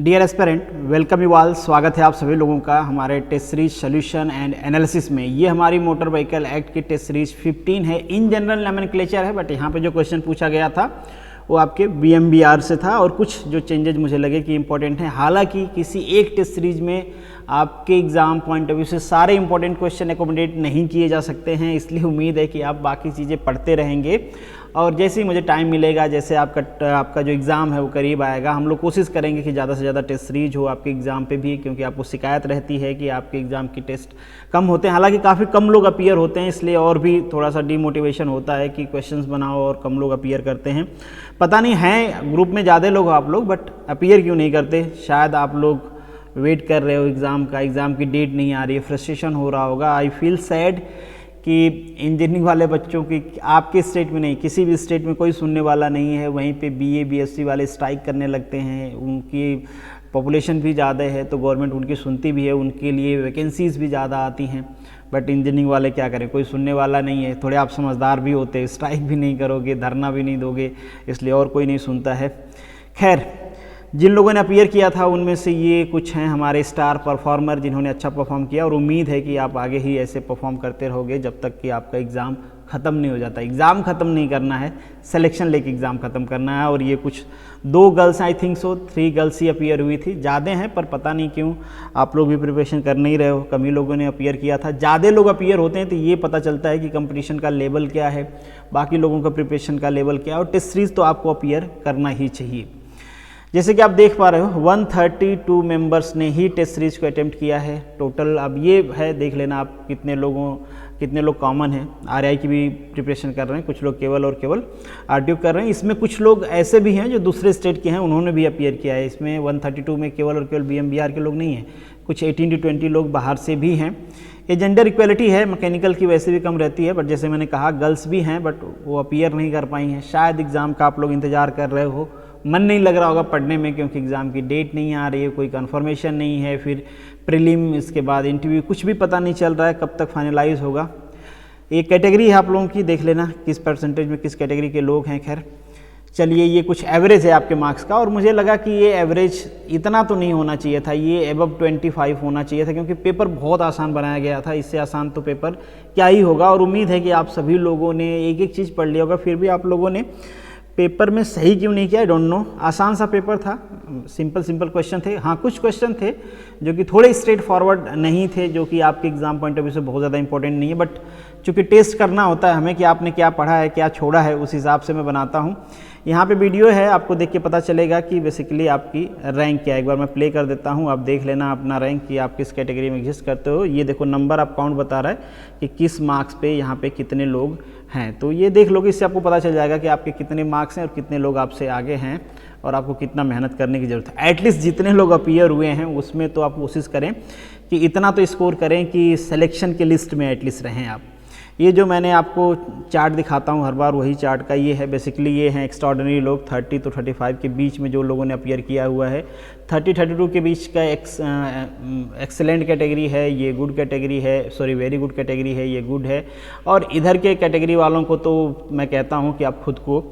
Dear aspirant, welcome you all. स्वागत है आप सभी लोगों का हमारे test series solution and analysis में। ये हमारी मोटर व्हीकल एक्ट की टेस्ट सीरीज 15 है। इन जनरल नोमेनक्लेचर है, बट यहाँ पे जो क्वेश्चन पूछा गया था वो आपके BMBR से था और कुछ जो चेंजेज मुझे लगे कि इंपॉर्टेंट हैं। हालांकि किसी एक टेस्ट सीरीज में आपके एग्जाम पॉइंट ऑफ व्यू से सारे इंपॉर्टेंट क्वेश्चन एकोमोडेट नहीं किए जा सकते हैं, इसलिए उम्मीद है कि आप बाकी चीज़ें पढ़ते रहेंगे और जैसे ही मुझे टाइम मिलेगा, जैसे आपका जो एग्ज़ाम है वो करीब आएगा, हम लोग कोशिश करेंगे कि ज़्यादा से ज़्यादा टेस्ट सीरीज हो आपके एग्ज़ाम पे भी, क्योंकि आपको शिकायत रहती है कि आपके एग्ज़ाम की टेस्ट कम होते हैं। हालांकि काफ़ी कम लोग अपीयर होते हैं, इसलिए और भी थोड़ा सा डीमोटिवेशन होता है कि क्वेश्चंस बनाओ और कम लोग अपीयर करते हैं। पता नहीं है ग्रुप में ज़्यादा लोग हो आप लोग, बट अपीयर क्यों नहीं करते? शायद आप लोग वेट कर रहे हो एग्ज़ाम का, एग्ज़ाम की डेट नहीं आ रही है, फ्रस्ट्रेशन हो रहा होगा। आई फील सैड कि इंजीनियरिंग वाले बच्चों की आपके स्टेट में नहीं, किसी भी स्टेट में कोई सुनने वाला नहीं है। वहीं पे BA BSc वाले स्ट्राइक करने लगते हैं, उनकी पॉपुलेशन भी ज़्यादा है तो गवर्नमेंट उनकी सुनती भी है, उनके लिए वैकेंसीज़ भी ज़्यादा आती हैं। बट इंजीनियरिंग वाले क्या करें, कोई सुनने वाला नहीं है। थोड़े आप समझदार भी होते, स्ट्राइक भी नहीं करोगे, धरना भी नहीं दोगे, इसलिए और कोई नहीं सुनता है। खैर, जिन लोगों ने अपीयर किया था उनमें से ये कुछ हैं हमारे स्टार परफॉर्मर जिन्होंने अच्छा परफॉर्म किया, और उम्मीद है कि आप आगे ही ऐसे परफॉर्म करते रहोगे जब तक कि आपका एग्ज़ाम ख़त्म नहीं हो जाता। एग्ज़ाम ख़त्म नहीं करना है, सिलेक्शन लेके एग्ज़ाम ख़त्म करना है। और ये कुछ 2 girls, I think so 3 girls he appear हुई थी। ज़्यादा हैं पर पता नहीं क्यों आप लोग भी प्रिपरेशन कर नहीं रहे हो, कम ही लोगों ने अपीयर किया था। ज़्यादा लोग अपीयर होते हैं तो ये पता चलता है कि कंपटीशन का लेवल क्या है, बाकी लोगों का प्रिपरेशन का लेवल क्या है। और टेस्ट सीरीज़ तो आपको अपीयर करना ही चाहिए। जैसे कि आप देख पा रहे हो 132 मेंबर्स ने ही टेस्ट सीरीज को अटेम्प्ट किया है टोटल। अब ये है, देख लेना आप कितने लोग कॉमन हैं। RI की भी प्रिपरेशन कर रहे हैं, कुछ लोग केवल और केवल RTO कर रहे हैं। इसमें कुछ लोग ऐसे भी हैं जो दूसरे स्टेट के हैं, उन्होंने भी अपीयर किया है। इसमें 132 में केवल और केवल BMBR के लोग नहीं हैं, कुछ 18 to 20 लोग बाहर से भी हैं। ये जेंडर इक्वलिटी है, मैकेनिकल की वैसे भी कम रहती है, बट जैसे मैंने कहा गर्ल्स भी हैं बट वो अपीयर नहीं कर पाई हैं। शायद एग्ज़ाम का आप लोग इंतज़ार कर रहे हो, मन नहीं लग रहा होगा पढ़ने में, क्योंकि एग्ज़ाम की डेट नहीं आ रही है, कोई कंफर्मेशन नहीं है, फिर प्रीलिम, इसके बाद इंटरव्यू, कुछ भी पता नहीं चल रहा है कब तक फाइनलाइज होगा। एक कैटेगरी है आप लोगों की, देख लेना किस परसेंटेज में किस कैटेगरी के लोग हैं। खैर चलिए, ये कुछ एवरेज है आपके मार्क्स का, और मुझे लगा कि ये एवरेज इतना तो नहीं होना चाहिए था, ये अबव 25 होना चाहिए था, क्योंकि पेपर बहुत आसान बनाया गया था। इससे आसान तो पेपर क्या ही होगा। और उम्मीद है कि आप सभी लोगों ने एक एक चीज़ पढ़ लिया होगा, फिर भी आप लोगों ने पेपर में सही क्यों नहीं किया, आई डोंट नो। आसान सा पेपर था, सिंपल क्वेश्चन थे। हाँ, कुछ क्वेश्चन थे जो कि थोड़े स्ट्रेट फॉरवर्ड नहीं थे, जो कि आपके एग्जाम पॉइंट ऑफ व्यू से बहुत ज़्यादा इंपॉर्टेंट नहीं है, बट चूँकि टेस्ट करना होता है हमें कि आपने क्या पढ़ा है, क्या छोड़ा है, उस हिसाब से मैं बनाता हूँ। यहाँ पे वीडियो है, आपको देख के पता चलेगा कि बेसिकली आपकी रैंक क्या है। एक बार मैं प्ले कर देता हूँ, आप देख लेना अपना रैंक कि आप किस कैटेगरी में एग्जिस्ट करते हो। ये देखो नंबर आप काउंट बता रहा है कि किस मार्क्स पे यहाँ पे कितने लोग हैं, तो ये देख लोगे, इससे आपको पता चल जाएगा कि आपके कितने मार्क्स हैं और कितने लोग आपसे आगे हैं और आपको कितना मेहनत करने की ज़रूरत है। एटलीस्ट जितने लोग अपीयर हुए हैं उसमें तो आप कोशिश करें कि इतना तो स्कोर करें कि सिलेक्शन के लिस्ट में एटलीस्ट रहें आप। ये जो मैंने आपको चार्ट दिखाता हूँ हर बार, वही चार्ट का ये है। बेसिकली ये हैं एक्स्ट्राऑर्डिनरी लोग, 30 to 35 के बीच में जो लोगों ने अपीयर किया हुआ है। 30-32 के बीच का एक्सेलेंट कैटेगरी है, ये गुड कैटेगरी है, सॉरी वेरी गुड कैटेगरी है, ये गुड है। और इधर के कैटेगरी वालों को तो मैं कहता हूँ कि आप खुद को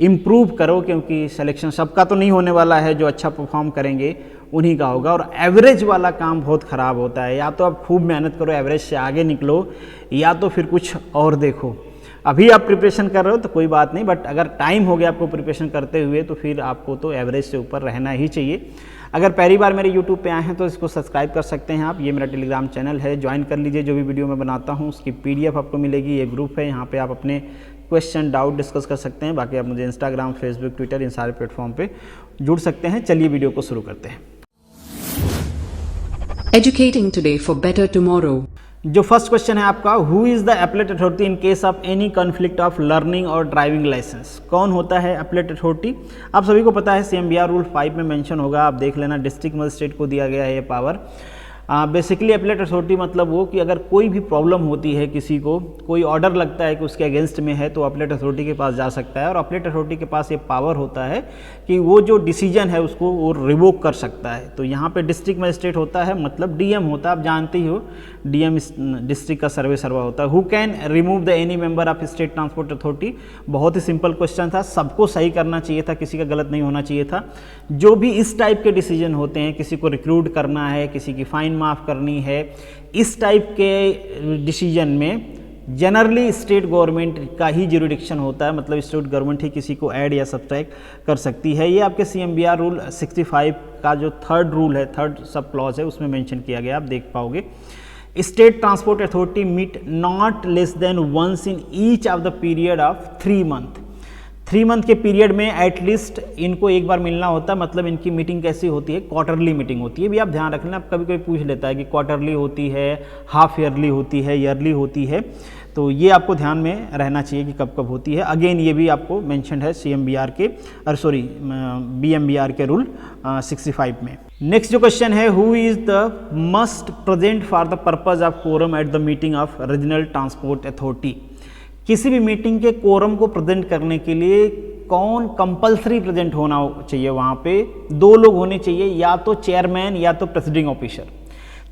इम्प्रूव करो, क्योंकि सिलेक्शन सबका तो नहीं होने वाला है। जो अच्छा परफॉर्म करेंगे उन्हीं का होगा। और एवरेज वाला काम बहुत ख़राब होता है, या तो आप खूब मेहनत करो, एवरेज से आगे निकलो, या तो फिर कुछ और देखो। अभी आप प्रिपरेशन कर रहे हो तो कोई बात नहीं, बट अगर टाइम हो गया आपको प्रिपरेशन करते हुए तो फिर आपको तो एवरेज से ऊपर रहना ही चाहिए। अगर पहली बार मेरे YouTube पे आए हैं तो इसको सब्सक्राइब कर सकते हैं आप। ये मेरा टेलीग्राम चैनल है, ज्वाइन कर लीजिए। जो भी वीडियो मैं बनाता हूँ उसकी PDF आपको मिलेगी। ये ग्रुप है, यहाँ पे आप अपने क्वेश्चन डाउट डिस्कस कर सकते हैं। बाकी आप मुझे इंस्टाग्राम, फेसबुक, ट्विटर, इन सारे प्लेटफॉर्म पे जुड़ सकते हैं। चलिए वीडियो को शुरू करते हैं। Educating today for better tomorrow. जो फर्स्ट क्वेश्चन है आपका, who is the appellate authority in case of any conflict of learning और ड्राइविंग लाइसेंस। कौन होता है एपलेट अथॉरिटी? आप सभी को पता है, CMBR रूल 5 में मेंशन होगा, आप देख लेना। डिस्ट्रिक्ट मजिस्ट्रेट को दिया गया है ये पावर। बेसिकली एपेलेट अथॉरिटी मतलब वो कि अगर कोई भी प्रॉब्लम होती है, किसी को कोई ऑर्डर लगता है कि उसके अगेंस्ट में है, तो एपेलेट अथॉरिटी के पास जा सकता है और एपेलेट अथॉरिटी के पास ये पावर होता है कि वो जो डिसीजन है उसको वो रिवोक कर सकता है। तो यहाँ पे डिस्ट्रिक्ट मजिस्ट्रेट होता है, मतलब डीएम होता है, आप जानते ही हो डीएम डिस्ट्रिक्ट का सर्वा होता है। Who can remove the any member of state transport authority, बहुत ही सिंपल क्वेश्चन था, सबको सही करना चाहिए था, किसी का गलत नहीं होना चाहिए था। जो भी इस टाइप के डिसीजन होते हैं, किसी को रिक्रूट करना है, किसी की फाइन माफ़ करनी है, इस टाइप के डिसीजन में जनरली स्टेट गवर्नमेंट का ही ज्यूरिडिक्शन होता है, मतलब स्टेट गवर्नमेंट ही किसी को ऐड या सब्ट्रैक्ट कर सकती है। ये आपके CMBR रूल 65 का जो थर्ड रूल है, थर्ड सब क्लॉज है, उसमें मेंशन किया गया, आप देख पाओगे। State transport authority meet not less than once in each of the period of 3 month. 3 month के पीरियड में एटलीस्ट इनको एक बार मिलना होता है। मतलब इनकी मीटिंग कैसी होती है, क्वार्टरली मीटिंग होती है। भी आप ध्यान रख लेना, कभी कोई पूछ लेता है कि क्वार्टरली होती है, हाफ ईयरली होती है, ईयरली होती है, तो ये आपको ध्यान में रहना चाहिए कि कब कब होती है। अगेन ये भी आपको मेंशन है CMBR के BMBR के रूल 65 में। नेक्स्ट जो क्वेश्चन है, who is the must present for the purpose of quorum at the meeting of regional transport authority. किसी भी मीटिंग के कोरम को प्रेजेंट करने के लिए कौन कंपलसरी प्रेजेंट होना चाहिए? वहाँ पे 2 लोग होने चाहिए, या तो चेयरमैन या तो प्रेसिडिंग ऑफिसर।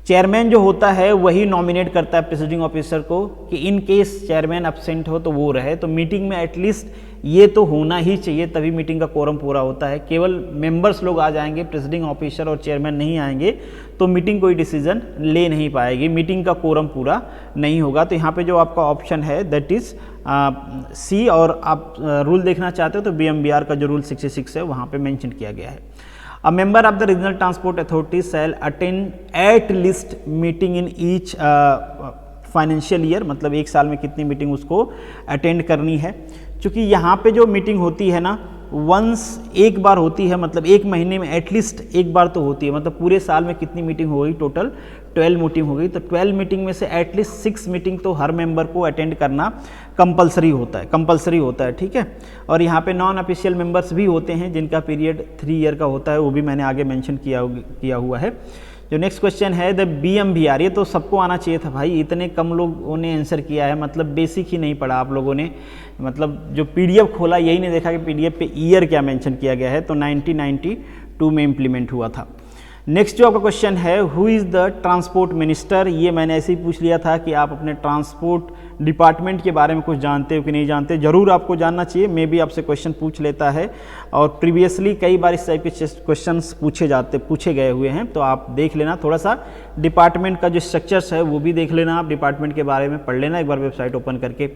चेयरमैन जो होता है वही नॉमिनेट करता है प्रेसिडिंग ऑफिसर को कि इन केस चेयरमैन एब्सेंट हो तो वो रहे। तो मीटिंग में एटलीस्ट ये तो होना ही चाहिए, तभी मीटिंग का कोरम पूरा होता है। केवल मेंबर्स लोग आ जाएंगे, प्रेसिडिंग ऑफिसर और चेयरमैन नहीं आएंगे तो मीटिंग कोई डिसीजन ले नहीं पाएगी, मीटिंग का कोरम पूरा नहीं होगा। तो यहाँ पे जो आपका ऑप्शन है दैट इज़ C, और आप रूल देखना चाहते हो तो BMBR का जो रूल 66 है वहाँ पे मेंशन किया गया है। A member of the regional transport authority shall attend at least meeting in each financial year, मतलब एक साल में कितनी मीटिंग उसको अटेंड करनी है। क्योंकि यहाँ पे जो मीटिंग होती है ना, वंस एक बार होती है, मतलब एक महीने में एटलीस्ट एक बार तो होती है। मतलब पूरे साल में कितनी मीटिंग हो गई, टोटल 12 मीटिंग हो गई, तो 12 मीटिंग में से एटलीस्ट 6 मीटिंग तो हर मेंबर को अटेंड करना कंपलसरी होता है, ठीक है। और यहाँ पे नॉन ऑफिशियल मेंबर्स भी होते हैं जिनका पीरियड 3 ईयर का होता है, वो भी मैंने आगे मेंशन किया हुआ है। जो नेक्स्ट क्वेश्चन है द BMBR, ये तो सबको आना चाहिए था भाई, इतने कम लोगों ने आंसर किया है, मतलब बेसिक ही नहीं पढ़ा आप लोगों ने। मतलब जो PDF खोला यही नहीं देखा कि PDF पे ईयर क्या मेंशन किया गया है। तो 1992 में इम्प्लीमेंट हुआ था। नेक्स्ट जो आपका क्वेश्चन है, who is the transport minister, ये मैंने ऐसे ही पूछ लिया था कि आप अपने ट्रांसपोर्ट डिपार्टमेंट के बारे में कुछ जानते हो कि नहीं जानते। जरूर आपको जानना चाहिए, मे भी आपसे क्वेश्चन पूछ लेता है, और प्रीवियसली कई बार इस टाइप के क्वेश्चंस पूछे गए हुए हैं। तो आप देख लेना, थोड़ा सा डिपार्टमेंट का जो स्ट्रक्चर्स है वो भी देख लेना, आप डिपार्टमेंट के बारे में पढ़ लेना एक बार वेबसाइट ओपन करके।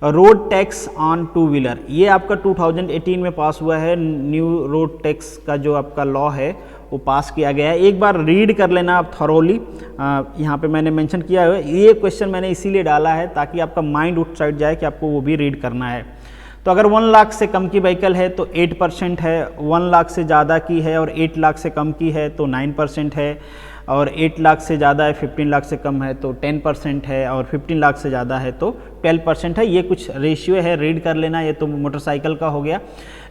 रोड टैक्स ऑन 2 व्हीलर, ये आपका 2018 में पास हुआ है। न्यू रोड टैक्स का जो आपका लॉ है वो पास किया गया है, एक बार रीड कर लेना आप थॉरोली। यहाँ पे मैंने मेंशन किया है, ये क्वेश्चन मैंने इसीलिए डाला है ताकि आपका माइंड उठ साइड जाए कि आपको वो भी रीड करना है। तो अगर 1 लाख से कम की व्हीकल है तो 8% है, 1 लाख से ज़्यादा की है और 8 लाख से कम की है तो 9% है, और 8 लाख से ज़्यादा है, 15 लाख से कम है तो 10% है, और 15 लाख से ज़्यादा है तो 12% है। ये कुछ रेशियो है, रीड कर लेना। ये तो मोटरसाइकिल का हो गया,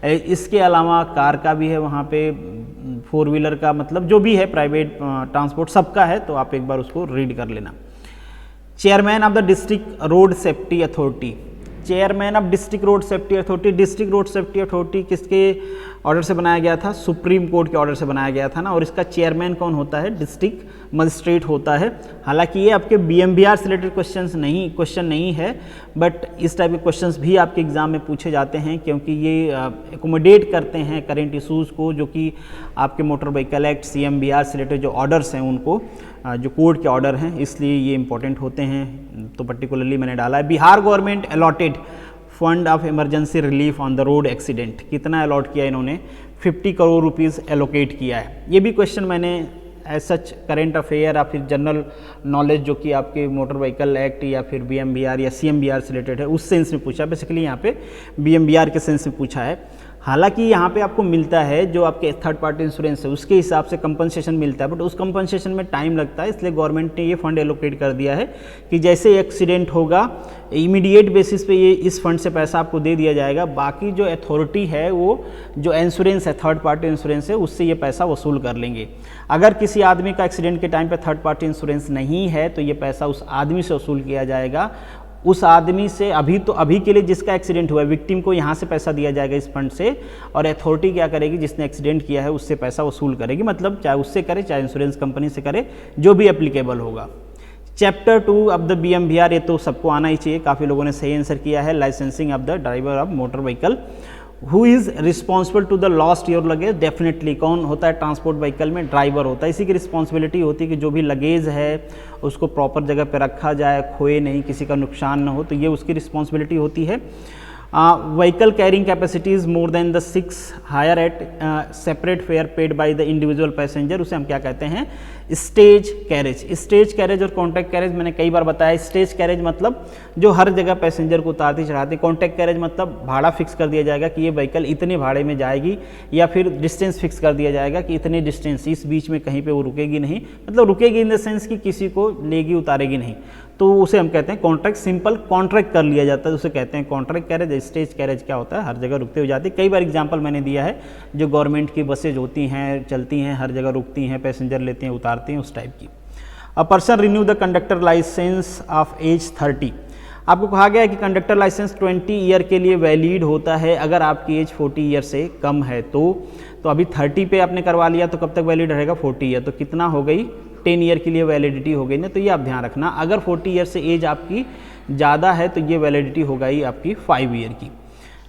इसके अलावा कार का भी है, वहाँ पे 4 व्हीलर का, मतलब जो भी है प्राइवेट ट्रांसपोर्ट सबका है, तो आप एक बार उसको रीड कर लेना। Chairman of the district road safety authority, chairman of district road safety authority, district road safety authority किसके ऑर्डर से बनाया गया था? सुप्रीम कोर्ट के ऑर्डर से बनाया गया था ना, और इसका चेयरमैन कौन होता है? डिस्ट्रिक्ट मजिस्ट्रेट होता है। हालांकि ये आपके BMBR से रिलेटेड क्वेश्चन नहीं है, बट इस टाइप के क्वेश्चंस भी आपके एग्जाम में पूछे जाते हैं, क्योंकि ये एकोमोडेट करते हैं करेंट इशूज़ को, जो कि आपके मोटर व्हीकल एक्ट CMBR से रिलेटेड जो ऑर्डर्स हैं उनको, जो कोर्ट के ऑर्डर हैं, इसलिए ये इंपॉर्टेंट होते हैं। तो पर्टिकुलरली मैंने डाला है। Bihar government allotted fund of emergency relief on the road accident, कितना अलॉट किया इन्होंने? 50 करोड़ रुपीज़ एलोकेट किया है। ये भी क्वेश्चन मैंने एज सच करेंट अफेयर या फिर जनरल नॉलेज जो कि आपके मोटर व्हीकल एक्ट या फिर BMBR या CMBR से रिलेटेड है, उस सेंस में पूछा। बेसिकली यहाँ पे BMBR के सेंस में पूछा है। हालांकि यहाँ पे आपको मिलता है जो आपके थर्ड पार्टी इंश्योरेंस है उसके हिसाब से कंपनसेशन मिलता है, बट उस कंपनसेशन में टाइम लगता है, इसलिए गवर्नमेंट ने ये फंड एलोकेट कर दिया है कि जैसे एक्सीडेंट होगा इमीडिएट बेसिस पे ये इस फंड से पैसा आपको दे दिया जाएगा। बाकी जो अथॉरिटी है वो जो इंश्योरेंस है थर्ड पार्टी इंश्योरेंस है उससे ये पैसा वसूल कर लेंगे। अगर किसी आदमी का एक्सीडेंट के टाइम पे थर्ड पार्टी इंश्योरेंस नहीं है तो ये पैसा उस आदमी से वसूल किया जाएगा। उस आदमी से अभी के लिए जिसका एक्सीडेंट हुआ है विक्टिम को यहाँ से पैसा दिया जाएगा इस फंड से, और अथॉरिटी क्या करेगी जिसने एक्सीडेंट किया है उससे पैसा वसूल करेगी, मतलब चाहे उससे करे चाहे इंश्योरेंस कंपनी से करे, जो भी एप्लीकेबल होगा। चैप्टर 2 ऑफ द BMVR, ये तो सबको आना ही चाहिए, काफ़ी लोगों ने सही आंसर किया है। Licensing of the driver of motor vehicle, who is responsible to the lost your luggage. Definitely कौन होता है ट्रांसपोर्ट व्हीकल में? ड्राइवर होता है। इसी की रिस्पॉन्सिबिलिटी होती है कि जो भी लगेज है उसको प्रॉपर जगह पे रखा जाए, खोए नहीं, किसी का नुकसान ना हो, तो ये उसकी रिस्पॉन्सिबिलिटी होती है। Vehicle carrying capacities more than the 6 hire at separate fare paid by the individual passenger, उसे हम क्या कहते हैं? Stage carriage. स्टेज कैरेज और कॉन्ट्रैक्ट कैरेज मैंने कई बार बताया। स्टेज कैरेज मतलब जो हर जगह पैसेंजर को उतारती चढ़ाती, कॉन्ट्रैक्ट कैरेज मतलब भाड़ा फिक्स कर दिया जाएगा कि ये व्हीकल इतने भाड़े में जाएगी, या फिर डिस्टेंस फिक्स कर दिया जाएगा कि इतने डिस्टेंस, इस बीच में कहीं पे वो रुकेगी नहीं, मतलब रुकेगी इन द सेंस कि किसी को लेगी उतारेगी नहीं, तो उसे हम कहते हैं कॉन्ट्रैक्ट। सिंपल कॉन्ट्रैक्ट कर लिया जाता है उसे कहते हैं कॉन्ट्रैक्ट कैरेज। स्टेज कैरेज क्या होता है? हर जगह रुकते हुए जाती है। कई बार एग्जांपल मैंने दिया है, जो गवर्नमेंट की बसेज होती हैं, चलती हैं, हर जगह रुकती हैं, पैसेंजर लेती हैं, उतारती हैं, उस टाइप की। A person renew the conductor licence of age 30। आपको कहा गया है कि कंडक्टर लाइसेंस 20 ईयर के लिए वैलिड होता है अगर आपकी एज 40 ईयर से कम है। तो अभी 30 पे आपने करवा लिया तो कब तक वैलिड रहेगा? 40 ईयर। तो कितना हो गई? 10 ईयर के लिए वैलिडिटी हो गई ना। तो ये आप ध्यान रखना, अगर 40 ईयर से एज आपकी ज़्यादा है तो ये वैलिडिटी हो गई आपकी 5 ईयर की।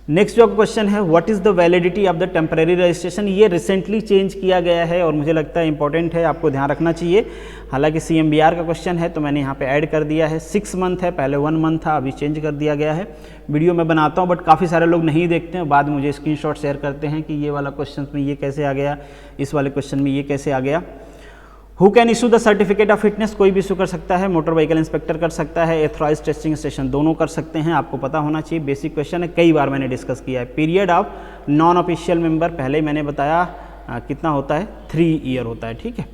नेक्स्ट जो आपका क्वेश्चन है, what is the validity of the temporary registration. ये रिसेंटली चेंज किया गया है और मुझे लगता है इंपॉर्टेंट है, आपको ध्यान रखना चाहिए। हालांकि CMVR का क्वेश्चन है तो मैंने यहाँ पे ऐड कर दिया है। 6 मंथ है, पहले 1 मंथ था, अभी चेंज कर दिया गया है। वीडियो में बनाता हूँ बट काफ़ी सारे लोग नहीं देखते हैं, बाद में मुझे स्क्रीनशॉट शेयर करते हैं कि ये वाला क्वेश्चन में ये कैसे आ गया, इस वाले क्वेश्चन में ये कैसे आ गया। Who can issue the certificate of fitness, कोई भी इशू कर सकता है, मोटर व्हीकल इंस्पेक्टर कर सकता है, एथोराइज टेस्टिंग स्टेशन दोनों कर सकते हैं, आपको पता होना चाहिए। बेसिक क्वेश्चन है, कई बार मैंने डिस्कस किया है। Period of non official member, पहले ही मैंने बताया कितना होता है? 3 ईयर होता है, ठीक है।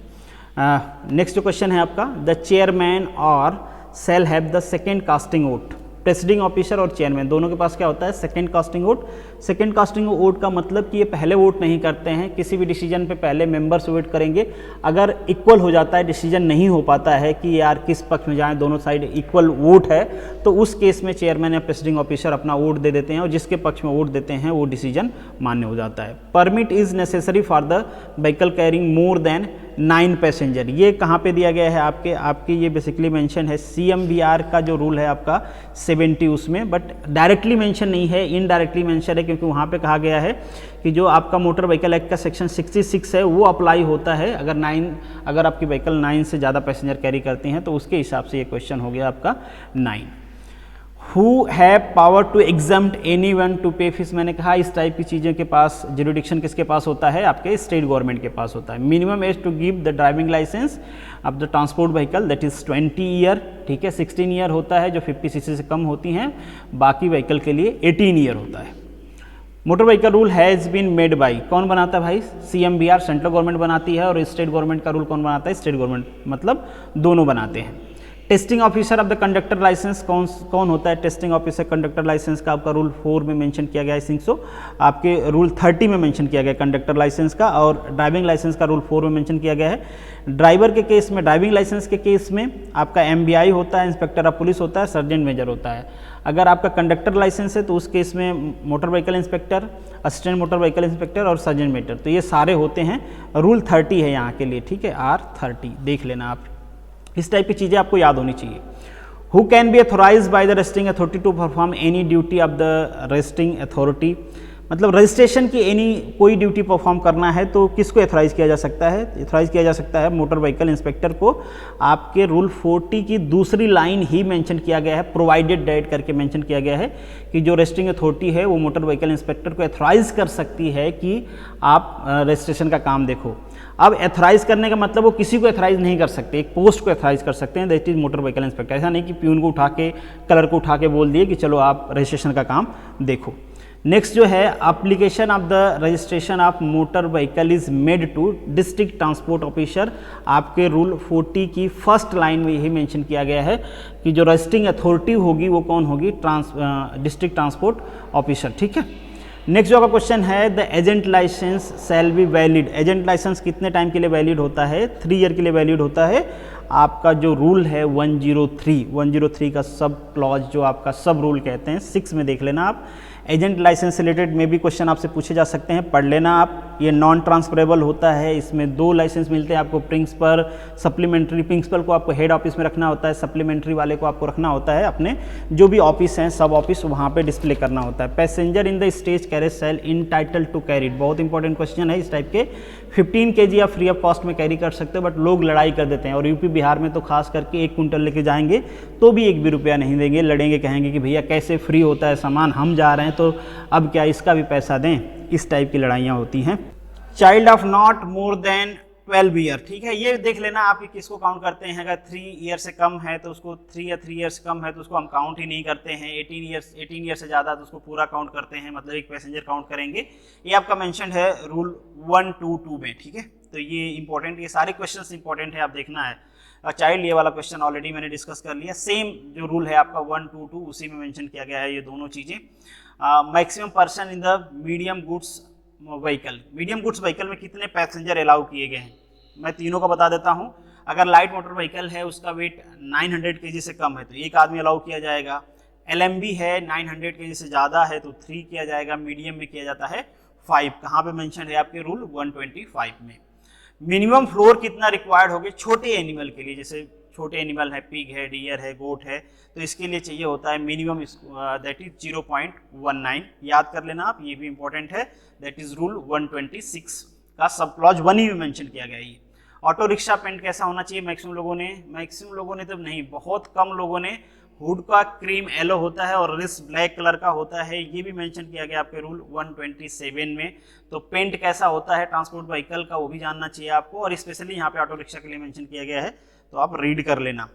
नेक्स्ट जो क्वेश्चन है आपका, द चेयरमैन और shall have the second casting vote. Presiding officer और चेयरमैन दोनों के पास क्या होता है? Second casting vote. Second casting vote का मतलब कि ये पहले वोट नहीं करते हैं, किसी भी डिसीजन पे पहले मेंबर्स वोट करेंगे। अगर इक्वल हो जाता है, डिसीजन नहीं हो पाता है कि यार किस पक्ष में जाएं, दोनों साइड इक्वल वोट है, तो उस केस में चेयरमैन या प्रेसिडिंग ऑफिसर अपना वोट दे देते हैं और जिसके पक्ष में वोट देते हैं वो डिसीजन मान्य हो जाता है। Permit is necessary for the vehicle carrying more than 9 passenger. ये कहाँ पे दिया गया है? आपकी ये बेसिकली मेंशन है CMVR का जो रूल है आपका 70 उसमें, बट डायरेक्टली मेंशन नहीं है, इनडायरेक्टली मेंशन है, क्योंकि वहाँ पे कहा गया है कि जो आपका मोटर व्हीकल एक्ट का सेक्शन 66 है वो अप्लाई होता है अगर आपकी व्हीकल 9 से ज़्यादा पैसेंजर कैरी करती हैं, तो उसके हिसाब से ये क्वेश्चन हो गया आपका 9। Who have power to exempt anyone to pay fees. मैंने कहा इस टाइप की चीज़ों के पास जुरिडिक्शन किसके पास होता है? आपके स्टेट गवर्नमेंट के पास होता है। Minimum age to give the driving licence of the transport vehicle that is 20 year, ठीक है। 16 ईयर होता है जो 50 सीसी से कम होती हैं, बाकी व्हीकल के लिए 18 ईयर होता है। Motor vehicle rule has been made by, कौन बनाता है भाई? CMVR सेंट्रल गवर्नमेंट बनाती है, और स्टेट गवर्नमेंट का रूल कौन बनाता है? स्टेट गवर्नमेंट, मतलब दोनों बनाते हैं। Testing officer of the conductor licence कौन होता है? टेस्टिंग ऑफिसर कंडक्टर लाइसेंस का आपका रूल 4 में मेंशन किया गया है, 600 आपके रूल 30 में मेंशन किया गया है कंडक्टर लाइसेंस का, और ड्राइविंग लाइसेंस का रूल 4 में मेंशन किया गया है। ड्राइवर के केस में, ड्राइविंग लाइसेंस के केस में आपका MBI होता है, इंस्पेक्टर ऑफ पुलिस होता है, सर्जेंट मेजर होता है। अगर आपका कंडक्टर लाइसेंस है तो उस केस में motor vehicle inspector, assistant motor vehicle inspector और सर्जेंट मेजर, तो ये सारे होते हैं। रूल 30 है यहाँ के लिए, ठीक है, R30 देख लेना आप। इस टाइप की चीज़ें आपको याद होनी चाहिए। Who can be authorise by the registering authority to perform any duty of the registering authority, मतलब रजिस्ट्रेशन की कोई ड्यूटी परफॉर्म करना है तो किसको एथोराइज किया जा सकता है? एथोराइज किया जा सकता है मोटर व्हीकल इंस्पेक्टर को। आपके रूल 40 की दूसरी लाइन ही मेंशन किया गया है, प्रोवाइडेड डेट करके मेंशन किया गया है कि जो रजिस्टरिंग अथॉरिटी है वो मोटर व्हीकल इंस्पेक्टर को एथोराइज कर सकती है कि आप रजिस्ट्रेशन का काम देखो। अब एथोराइज करने का मतलब वो किसी को एथोराइज नहीं कर सकते, एक पोस्ट को एथोराइज कर सकते हैं, that is motor vehicle inspector. ऐसा नहीं कि प्यून को उठा के, कलर को उठा के बोल दिए कि चलो आप रजिस्ट्रेशन का काम देखो। नेक्स्ट जो है application of the registration of motor vehicle is made to district transport officer. आपके रूल 40 की फर्स्ट लाइन में यही मेंशन किया गया है कि जो रजिस्ट्रिंग अथॉरिटी होगी वो कौन होगी, डिस्ट्रिक्ट ट्रांसपोर्ट ऑफिसर। ठीक है। नेक्स्ट जो आपका क्वेश्चन है, the agent licence shall be valid. Agent licence कितने टाइम के लिए वैलिड होता है? 3 ईयर के लिए वैलिड होता है। आपका जो रूल है 103 का सब क्लॉज जो आपका सब रूल कहते हैं 6 में देख लेना आप। एजेंट लाइसेंस से रिलेटेड में भी क्वेश्चन आपसे पूछे जा सकते हैं, पढ़ लेना आप। ये नॉन ट्रांसफरेबल होता है, इसमें 2 लाइसेंस मिलते हैं आपको, प्रिंसिपल सप्लीमेंट्री। प्रिंसिपल को आपको हेड ऑफिस में रखना होता है, सप्लीमेंट्री वाले को आपको रखना होता है अपने जो भी ऑफिस हैं सब ऑफिस वहाँ पे डिस्प्ले करना होता है। Passenger in the stage carriage shall entitle to carry, बहुत इंपॉर्टेंट क्वेश्चन है इस टाइप के। 15 kg आप फ्री ऑफ कॉस्ट में कैरी कर सकते हो, बट लोग लड़ाई कर देते हैं और यूपी बिहार में तो खास करके 1 कुंटल लेके जाएंगे तो भी 1 भी रुपया नहीं देंगे, लड़ेंगे, कहेंगे कि भैया कैसे फ्री होता है सामान, हम जा रहे हैं तो अब क्या इसका भी पैसा दें। इस टाइप की लड़ाइयाँ होती हैं। Child of not more than 12 year, ठीक है, ये देख लेना आप कि किसको काउंट करते हैं। अगर 3 ईयर से कम है तो उसको 3 या 3 ईयर से कम है तो उसको हम काउंट ही नहीं करते हैं। 18 ईयर से ज़्यादा तो उसको पूरा काउंट करते हैं, मतलब एक पैसेंजर काउंट करेंगे। ये आपका मेंशन है रूल 122 में। ठीक है, तो ये इंपॉर्टेंट, ये सारे क्वेश्चन इंपॉर्टेंट है, आप देखना है। चाइल्ड ये वाला क्वेश्चन ऑलरेडी मैंने डिस्कस कर लिया। सेम जो रूल है आपका 122 उसी में मेंशन किया गया है ये दोनों चीज़ें। Maximum person in the medium goods vehicle, medium goods vehicle में कितने पैसेंजर अलाउ किए गए हैं मैं तीनों का बता देता हूं। अगर लाइट मोटर व्हीकल है उसका वेट 900 kg से कम है तो 1 आदमी अलाउ किया जाएगा। LMB है 900 kg से ज़्यादा है तो 3 किया जाएगा। मीडियम में किया जाता है 5। कहाँ पे मेंशन है आपके रूल 125 में। मिनिमम फ्लोर कितना रिक्वायर्ड होगी छोटे एनिमल के लिए, जैसे छोटे एनिमल है, पिग है, डियर है, गोट है, तो इसके लिए चाहिए होता है मिनिमम दैट इज 0.19। याद कर लेना आप, ये भी इंपॉर्टेंट है। दैट इज रूल 126 का सब क्लॉज 1 ही में मेंशन किया गया है। ऑटो रिक्शा पेंट कैसा होना चाहिए? मैक्सिमम लोगों ने तो नहीं, बहुत कम लोगों ने, हुड का क्रीम येलो होता है और रिस्ट ब्लैक कलर का होता है, ये भी मेंशन किया गया आपके रूल 127 में। तो पेंट कैसा होता है ट्रांसपोर्ट व्हीकल का वो भी जानना चाहिए आपको, और स्पेशली यहाँ पे ऑटो रिक्शा के लिए मेंशन किया गया है तो आप रीड कर लेना।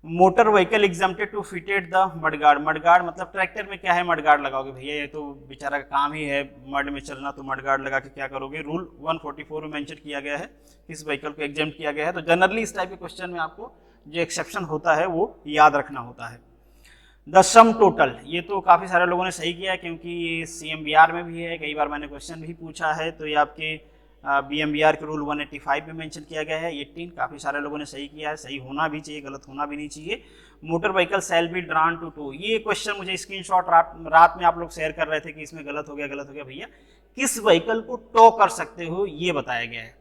Motor vehicle exempted to fitted the mudguard. Mudguard मतलब ट्रैक्टर में क्या है मडगार्ड लगाओगे भैया, ये तो बेचारा का काम ही है मड में चलना, तो मडगार्ड लगा के क्या करोगे। रूल 144 में मेंशन किया गया है किस व्हीकल को एग्जाम्प्ट किया गया है। तो जनरली इस टाइप के क्वेश्चन में आपको जो एक्सेप्शन होता है वो याद रखना होता है। द सम टोटल, ये तो काफ़ी सारे लोगों ने सही किया है क्योंकि ये CMBR में भी है, कई बार मैंने क्वेश्चन भी पूछा है। तो ये आपके BMBR के रूल 185 में मेंशन किया गया है 18। काफ़ी सारे लोगों ने सही किया है, सही होना भी चाहिए, गलत होना भी नहीं चाहिए। Motor vehicle shall be drawn to tow, ये क्वेश्चन मुझे स्क्रीनशॉट रात में आप लोग शेयर कर रहे थे कि इसमें गलत हो गया भैया। किस व्हीकल को टो कर सकते हो ये बताया गया है।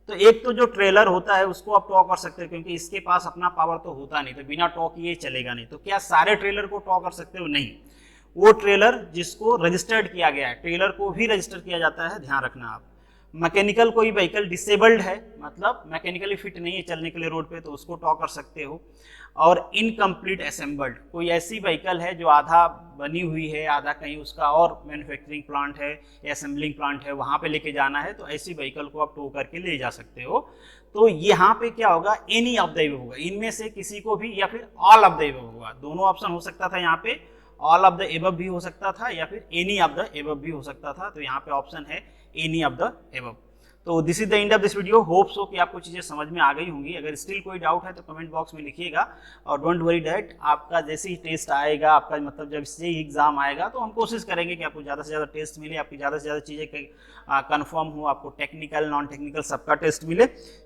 तो एक तो जो ट्रेलर होता है उसको आप टो कर सकते हो क्योंकि इसके पास अपना पावर तो होता नहीं, तो बिना टो किए चलेगा नहीं। तो क्या सारे ट्रेलर को टो कर सकते हो? नहीं, वो ट्रेलर जिसको रजिस्टर्ड किया गया है, ट्रेलर को भी रजिस्टर किया जाता है, ध्यान रखना आप। मैकेनिकल कोई व्हीकल डिसेबल्ड है, मतलब मैकेनिकली फिट नहीं है चलने के लिए रोड पे, तो उसको टो कर सकते हो। और इनकम्प्लीट असेंबल्ड, कोई ऐसी व्हीकल है जो आधा बनी हुई है, आधा कहीं उसका और मैन्युफैक्चरिंग प्लांट है या असेंबलिंग प्लांट है वहाँ पे लेके जाना है, तो ऐसी व्हीकल को आप टो करके ले जा सकते हो। तो यहाँ पे क्या होगा, एनी ऑफ द एबव होगा, इनमें से किसी को भी, या फिर ऑल ऑफ द एबव होगा। दोनों ऑप्शन हो सकता था यहाँ पे, ऑल ऑफ द एबव भी हो सकता था या फिर एनी ऑफ द एबव भी हो सकता था। तो यहाँ पे ऑप्शन है एनी ऑफ द एबव। तो this is the end of this video. Hope so कि आपको चीज़ें समझ में आ गई होंगी। अगर स्टिल कोई डाउट है तो कमेंट बॉक्स में लिखिएगा, और डोंट वरी डैट, आपका जैसे ही टेस्ट आएगा, आपका मतलब जब से ही एग्जाम आएगा तो हम कोशिश करेंगे कि आपको ज़्यादा से ज़्यादा टेस्ट मिले, आपकी ज़्यादा से ज़्यादा चीज़ें कन्फर्म हो, आपको टेक्निकल नॉन टेक्निकल सबका टेस्ट मिले।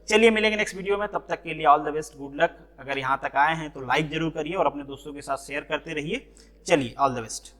चलिए मिलेंगे नेक्स्ट वीडियो में, तब तक के लिए all the best, good luck. अगर यहाँ तक आए हैं तो लाइक जरूर करिए और अपने दोस्तों के साथ शेयर करते रहिए। चलिए ऑल द बेस्ट।